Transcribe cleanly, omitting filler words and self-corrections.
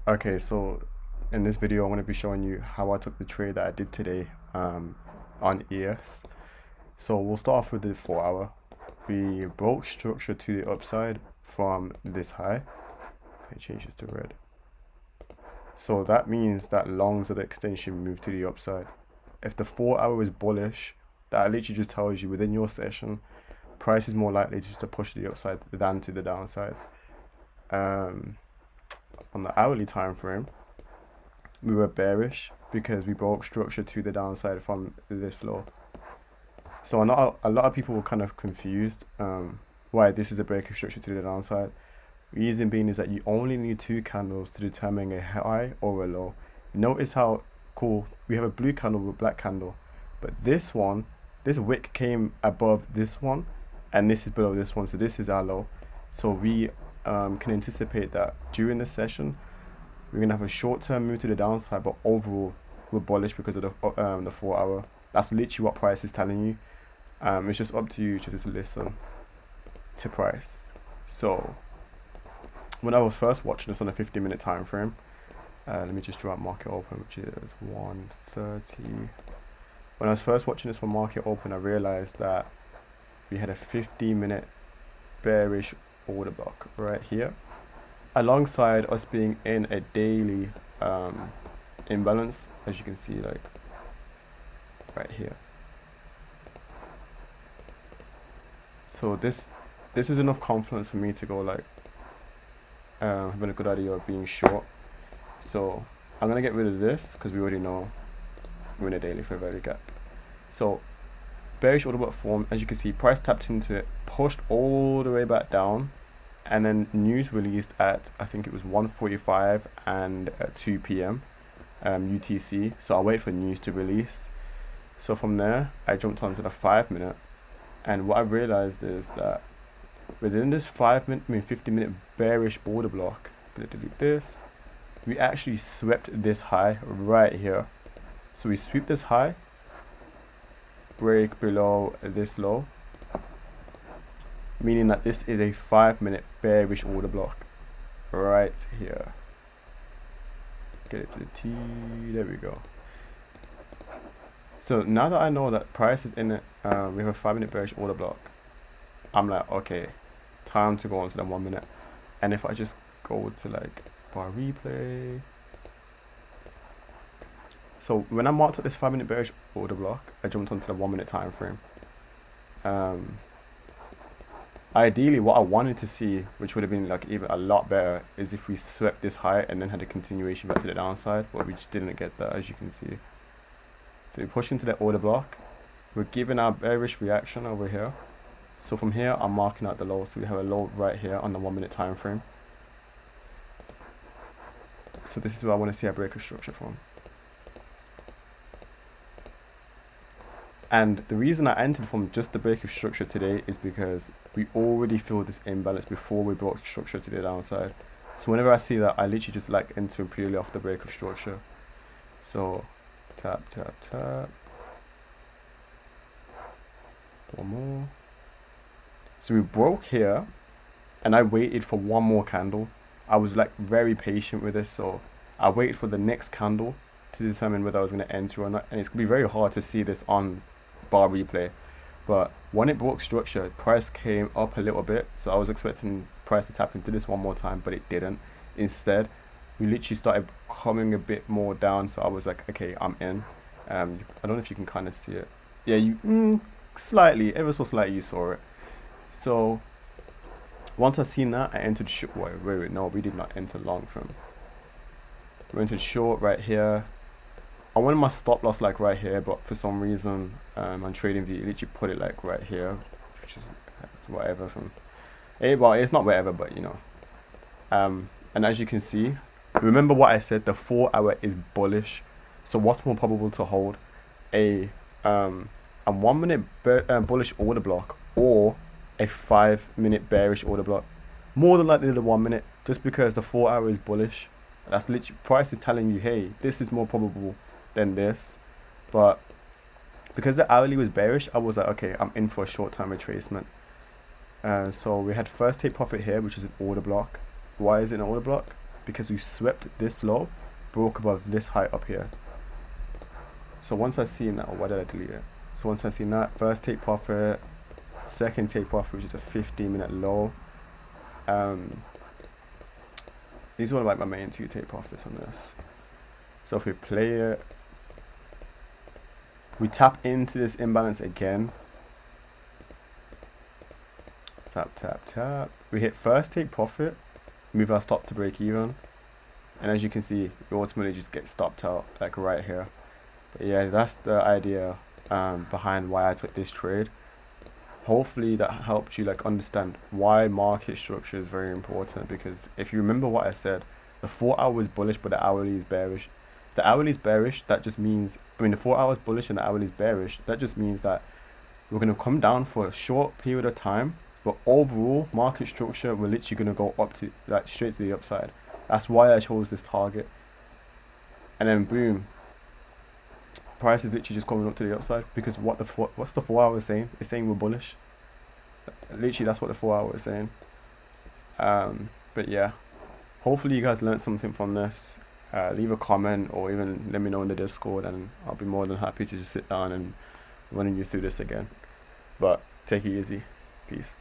Okay, so in this video, I'm going to be showing you how I took the trade that I did today on ES. So we'll start off with the 4 hour. We broke structure to the upside from this high. It changes to red. So that means that longs of the extension move to the upside. If the 4 hour is bullish, that literally just tells you within your session, price is more likely just to push to the upside than to the downside. On the hourly time frame, we were bearish because we broke structure to the downside from this low. So a lot of people were kind of confused why this is a break of structure to the downside. Reason being is that you only need 2 candles to determine a high or a low. Notice how cool we have a blue candle with a black candle, but this wick came above this one, and this is below this one, so this is our low. So we can anticipate that during the session we're gonna have a short-term move to the downside, but overall we're bullish because of the 4 hour. That's literally what price is telling you. It's just up to you just to listen to price. So when I was first watching this on a 15-minute time frame, let me just draw out market open, which is 1:30. When I was first watching this from market open, I realized that we had a 15-minute bearish order block right here, alongside us being in a daily imbalance, as you can see, like right here. So this was enough confidence for me to go like having a good idea of being short. So I'm gonna get rid of this because we already know we're in a daily fair value gap. So bearish order block form, as you can see, price tapped into it, pushed all the way back down, and then news released at, I think it was 1:45 and 2 p.m. UTC. So I'll wait for news to release. So from there I jumped onto the 5-minute, and what I realized is that within this 50-minute bearish order block, I'm gonna delete this, we actually swept this high right here. So we sweep this high, break below this low, meaning that this is a 5-minute bearish order block right here. Get it to the T, there we go. So now that I know that price is in it, we have a 5-minute bearish order block, I'm like, okay, time to go on to the 1 minute. And if I just go to like bar replay, so when I marked up this 5-minute bearish order block, I jumped onto the 1 minute time frame. Ideally, what I wanted to see, which would have been like even a lot better, is if we swept this high and then had a continuation back to the downside, but we just didn't get that, as you can see. So we push into the order block, we're giving our bearish reaction over here. So from here, I'm marking out the low. So we have a low right here on the 1 minute time frame. So this is where I want to see our break of structure from. And the reason I entered from just the break of structure today is because we already feel this imbalance before we broke structure to the downside. So whenever I see that, I literally just like enter purely off the break of structure. So tap, tap, tap. One more. So we broke here, and I waited for one more candle. I was like very patient with this, so I waited for the next candle to determine whether I was going to enter or not. And it's going to be very hard to see this on bar replay, but when it broke structure, price came up a little bit, so I was expecting price to tap into this one more time, but it didn't. Instead, we literally started coming a bit more down, so I was like, okay, I'm in. I don't know if you can kind of see it. Yeah, you slightly, ever so slightly, you saw it. So once I seen that, I entered short. Wait, no, we did not enter long from. We entered short right here. I wanted my stop loss like right here, but for some reason on TradingView, literally put it like right here, which is whatever from. Well, it's not whatever, but you know. And as you can see, remember what I said, the 4 hour is bullish. So what's more probable to hold? A 1 minute bullish order block, or a 5-minute bearish order block. More than likely the 1 minute, just because the 4 hour is bullish. That's literally, price is telling you, hey, this is more probable than this. But because the hourly was bearish, I was like, okay, I'm in for a short-term retracement. So we had first take profit here, which is an order block. Why is it an order block? because we swept this low, broke above this height up here. So once I see that, why did I delete it? So once I see that, first take profit, second take profit, which is a 15-minute low. These are like my main 2 take profits on this. So if we play it, we tap into this imbalance again. Tap, tap, tap. We hit first take profit, move our stop to break even. And as you can see, we ultimately just get stopped out like right here. But yeah, that's the idea behind why I took this trade. Hopefully that helped you like understand why market structure is very important, because if you remember what I said, the 4 hours bullish but the hourly is bearish. The hourly is bearish, that just means, the 4 hours bullish and the hourly is bearish, that just means that we're going to come down for a short period of time, but overall market structure, we're literally going to go up to like straight to the upside. That's why I chose this target. And then boom, price is literally just coming up to the upside, because what's the 4 hours saying? It's saying we're bullish. Literally that's what the 4 hours is saying. But yeah, hopefully you guys learned something from this. Leave a comment or even let me know in the Discord, and I'll be more than happy to just sit down and run you through this again. But take it easy. Peace.